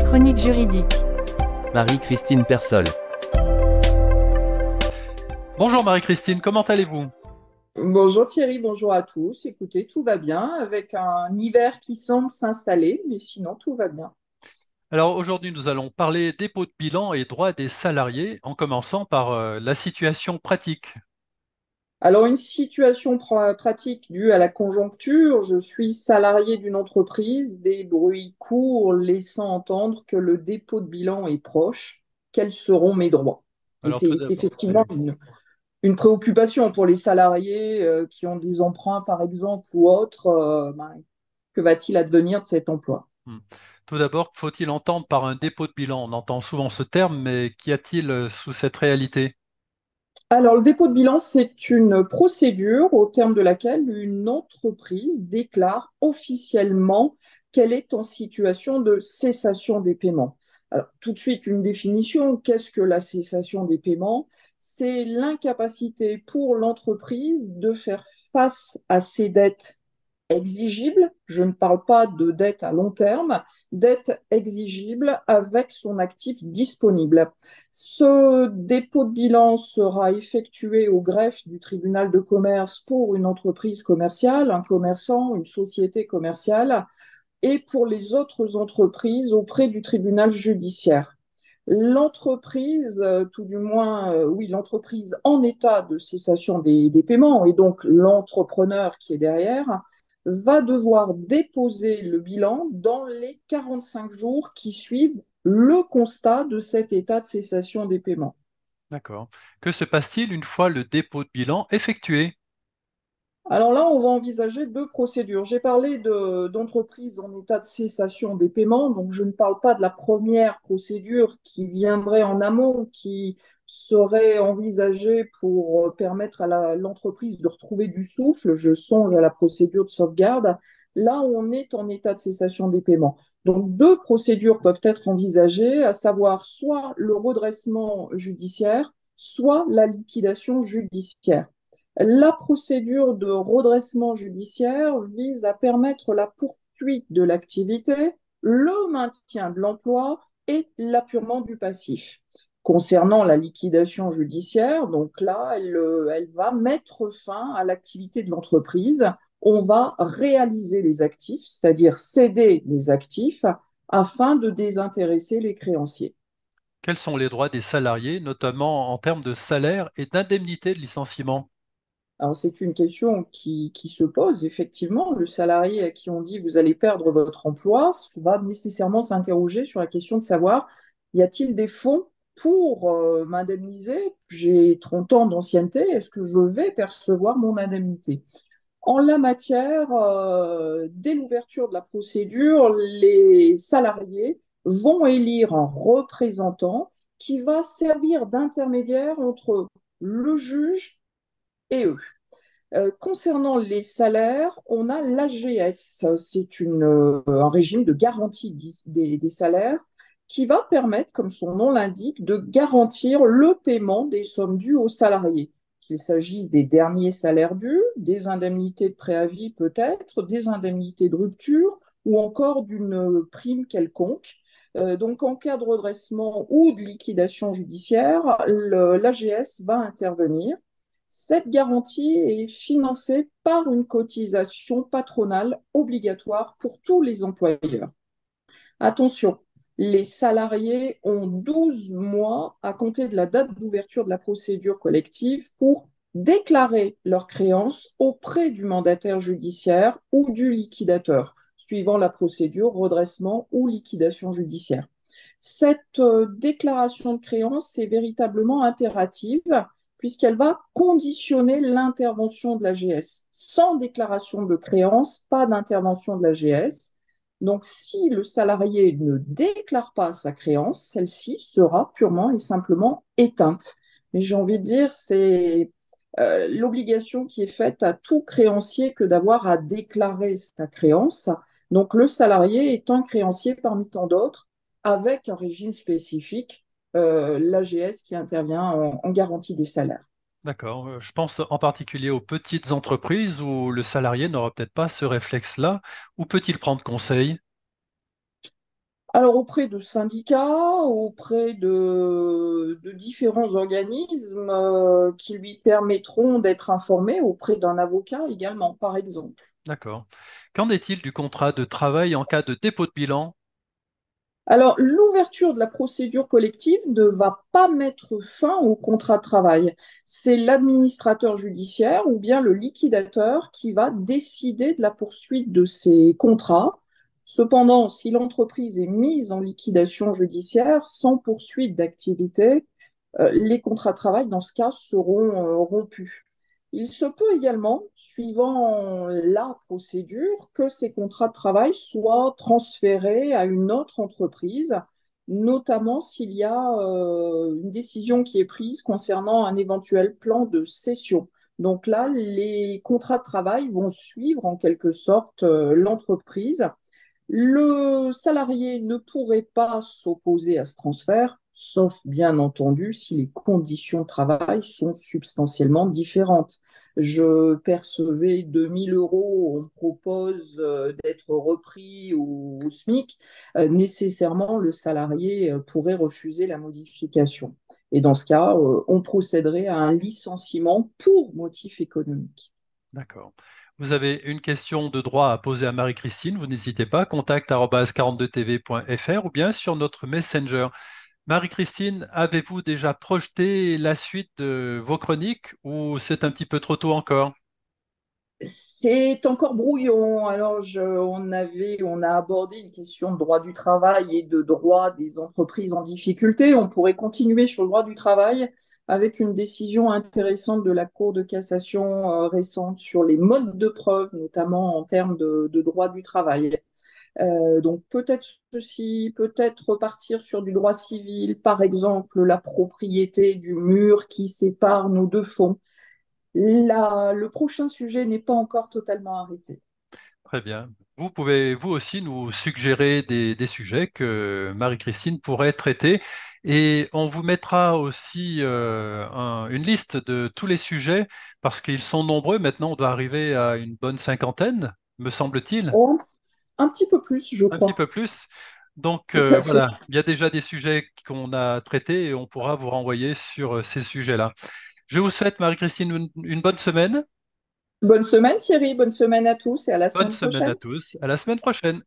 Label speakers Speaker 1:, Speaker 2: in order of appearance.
Speaker 1: chronique juridique.
Speaker 2: Marie-Christine Persol.
Speaker 3: Bonjour Marie-Christine, comment allez-vous?
Speaker 4: Bonjour Thierry, bonjour à tous. Écoutez, tout va bien avec un hiver qui semble s'installer, mais sinon tout va bien.
Speaker 3: Alors aujourd'hui nous allons parler dépôt de bilan et droits des salariés en commençant par la situation pratique.
Speaker 4: Alors, une situation pratique due à la conjoncture, je suis salarié d'une entreprise, des bruits courts laissant entendre que le dépôt de bilan est proche. Quels seront mes droits? Et
Speaker 3: Alors tout
Speaker 4: c'est
Speaker 3: d'abord,
Speaker 4: effectivement une préoccupation pour les salariés qui ont des emprunts, par exemple, ou autres. Que va-t-il advenir de cet emploi?
Speaker 3: hmm. Tout d'abord, faut-il entendre par un dépôt de bilan? On entend souvent ce terme, mais qu'y a-t-il sous cette réalité?
Speaker 4: Alors, le dépôt de bilan, c'est une procédure au terme de laquelle une entreprise déclare officiellement qu'elle est en situation de cessation des paiements. Alors, tout de suite, une définition. Qu'est-ce que la cessation des paiements? C'est l'incapacité pour l'entreprise de faire face à ses dettes exigible, je ne parle pas de dette à long terme, dette exigible avec son actif disponible. Ce dépôt de bilan sera effectué au greffe du tribunal de commerce pour une entreprise commerciale, un commerçant, une société commerciale, et pour les autres entreprises auprès du tribunal judiciaire. L'entreprise, tout du moins, oui, l'entreprise en état de cessation des paiements, et donc l'entrepreneur qui est derrière, va devoir déposer le bilan dans les 45 jours qui suivent le constat de cet état de cessation des paiements.
Speaker 3: D'accord. Que se passe-t-il une fois le dépôt de bilan effectué?
Speaker 4: Alors là, on va envisager deux procédures. J'ai parlé d'entreprises en état de cessation des paiements, donc je ne parle pas de la première procédure qui viendrait en amont, qui serait envisagée pour permettre à l'entreprise de retrouver du souffle. Je songe à la procédure de sauvegarde. Là, on est en état de cessation des paiements. Donc, deux procédures peuvent être envisagées, à savoir soit le redressement judiciaire, soit la liquidation judiciaire. La procédure de redressement judiciaire vise à permettre la poursuite de l'activité, le maintien de l'emploi et l'apurement du passif. Concernant la liquidation judiciaire, donc là, elle va mettre fin à l'activité de l'entreprise. On va réaliser les actifs, c'est-à-dire céder les actifs, afin de désintéresser les créanciers.
Speaker 3: Quels sont les droits des salariés, notamment en termes de salaire et d'indemnité de licenciement?
Speaker 4: Alors, c'est une question qui se pose, effectivement. Le salarié à qui on dit vous allez perdre votre emploi va nécessairement s'interroger sur la question de savoir y a-t-il des fonds pour m'indemniser? J'ai 30 ans d'ancienneté, est-ce que je vais percevoir mon indemnité? En la matière, dès l'ouverture de la procédure, les salariés vont élire un représentant qui va servir d'intermédiaire entre le juge et eux. Concernant les salaires, on a l'AGS, c'est un régime de garantie des salaires qui va permettre, comme son nom l'indique, de garantir le paiement des sommes dues aux salariés, qu'il s'agisse des derniers salaires dus, des indemnités de préavis peut-être, des indemnités de rupture ou encore d'une prime quelconque. Donc, en cas de redressement ou de liquidation judiciaire, l'AGS va intervenir. Cette garantie est financée par une cotisation patronale obligatoire pour tous les employeurs. Attention, les salariés ont 12 mois à compter de la date d'ouverture de la procédure collective pour déclarer leurs créances auprès du mandataire judiciaire ou du liquidateur, suivant la procédure redressement ou liquidation judiciaire. Cette déclaration de créance est véritablement impérative puisqu'elle va conditionner l'intervention de l'AGS. Sans déclaration de créance, pas d'intervention de l'AGS. Donc, si le salarié ne déclare pas sa créance, celle-ci sera purement et simplement éteinte. Mais j'ai envie de dire, c'est l'obligation qui est faite à tout créancier que d'avoir à déclarer sa créance. Donc, le salarié est un créancier parmi tant d'autres avec un régime spécifique, l'AGS qui intervient en garantie des salaires.
Speaker 3: D'accord. Je pense en particulier aux petites entreprises où le salarié n'aura peut-être pas ce réflexe-là. Où peut-il prendre conseil?
Speaker 4: Alors, auprès de syndicats, auprès de différents organismes qui lui permettront d'être informé, auprès d'un avocat également, par exemple.
Speaker 3: D'accord. Qu'en est-il du contrat de travail en cas de dépôt de bilan?
Speaker 4: Alors, l'ouverture de la procédure collective ne va pas mettre fin au contrat de travail. C'est l'administrateur judiciaire ou bien le liquidateur qui va décider de la poursuite de ces contrats. Cependant, si l'entreprise est mise en liquidation judiciaire sans poursuite d'activité, les contrats de travail, dans ce cas, seront rompus. Il se peut également, suivant la procédure, que ces contrats de travail soient transférés à une autre entreprise, notamment s'il y a une décision qui est prise concernant un éventuel plan de cession. Donc là, les contrats de travail vont suivre en quelque sorte l'entreprise. Le salarié ne pourrait pas s'opposer à ce transfert, sauf bien entendu si les conditions de travail sont substantiellement différentes. Je percevais 2000 euros, on me propose d'être repris au SMIC, nécessairement le salarié pourrait refuser la modification. Et dans ce cas, on procéderait à un licenciement pour motif économique.
Speaker 3: D'accord. Vous avez une question de droit à poser à Marie-Christine, vous n'hésitez pas, contact@42tv.fr ou bien sur notre Messenger. Marie-Christine, avez-vous déjà projeté la suite de vos chroniques ou c'est un petit peu trop tôt encore?
Speaker 4: C'est encore brouillon. Alors, on a abordé une question de droit du travail et de droit des entreprises en difficulté. On pourrait continuer sur le droit du travail avec une décision intéressante de la Cour de cassation récente sur les modes de preuve, notamment en termes de droit du travail. Donc, peut-être ceci, peut-être repartir sur du droit civil, par exemple la propriété du mur qui sépare nos deux fonds. Le prochain sujet n'est pas encore totalement arrêté.
Speaker 3: Très bien. Vous pouvez vous aussi nous suggérer des sujets que Marie-Christine pourrait traiter et on vous mettra aussi une liste de tous les sujets parce qu'ils sont nombreux. Maintenant, on doit arriver à une bonne cinquantaine, me semble-t-il,
Speaker 4: Oh, un petit peu plus, je
Speaker 3: un petit
Speaker 4: crois.
Speaker 3: peu plus. Donc
Speaker 4: Tout à fait.
Speaker 3: voilà, il y a déjà des sujets qu'on a traités et on pourra vous renvoyer sur ces sujets-là. Je vous souhaite, Marie-Christine, une bonne semaine.
Speaker 4: Bonne semaine Thierry, bonne semaine à tous et à la
Speaker 3: Bonne
Speaker 4: semaine
Speaker 3: semaine
Speaker 4: prochaine.
Speaker 3: à tous. À la semaine prochaine.